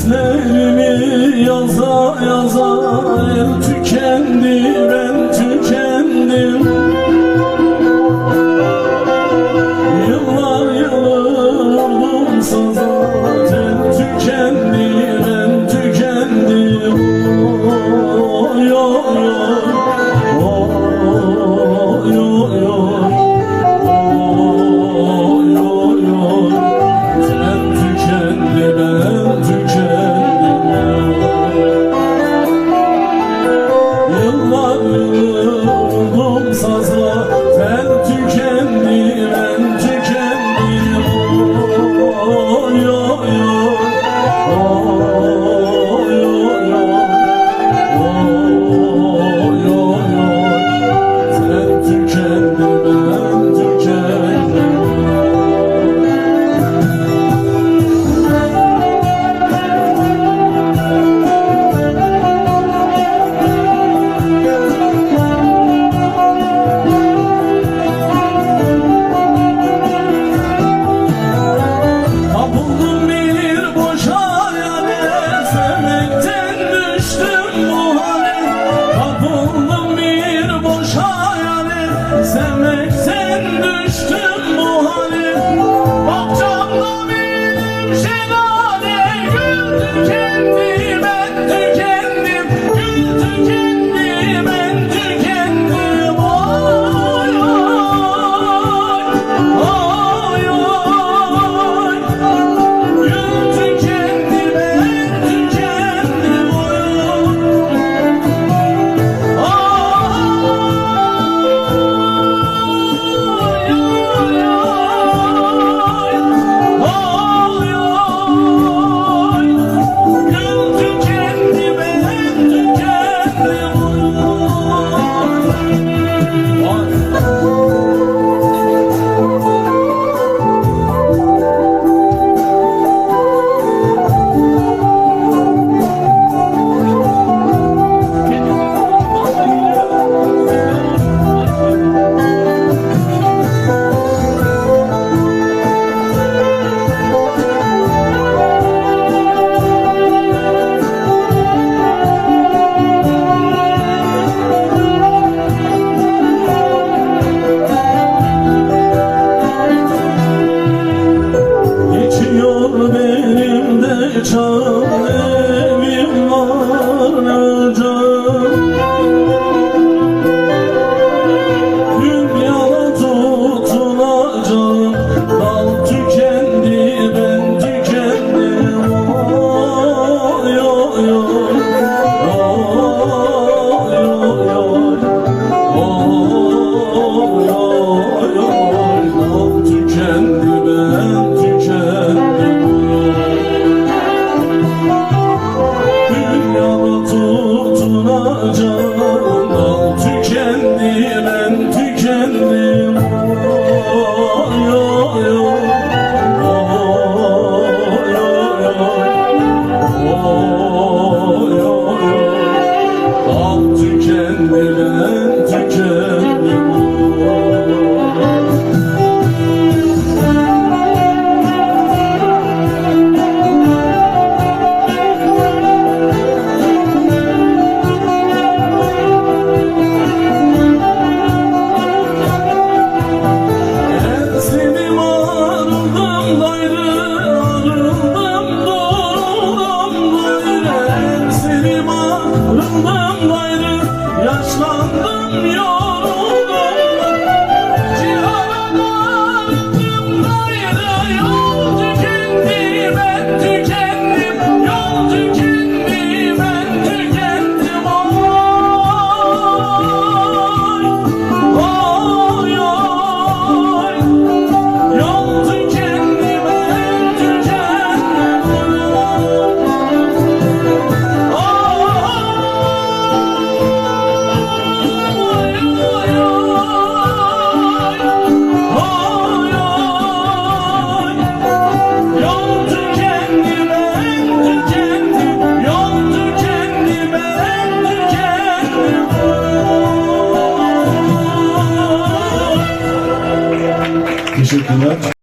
Dertlerimi yaza yaza tükendi, ben tükendim. Yıllar yılı vurdum saza, tel tükendi, ben tükendim. Oy oy oy, oy oy oy, oy oy, tel tükendi, ben tükendim. Vurdum sazla, tel tükendi, ben tükendim. Oy oy oy, oy oy oy, oy oy, tel tükendi, ben tükendim. Sevmekten düştüm bu hale. Bahçamda benim şelale, gül tükendi, ben tükendim. Gül tükendi, ben tükendim. Oy oy, oy oy, gül tükendi, ben tükendim. Benim de çağım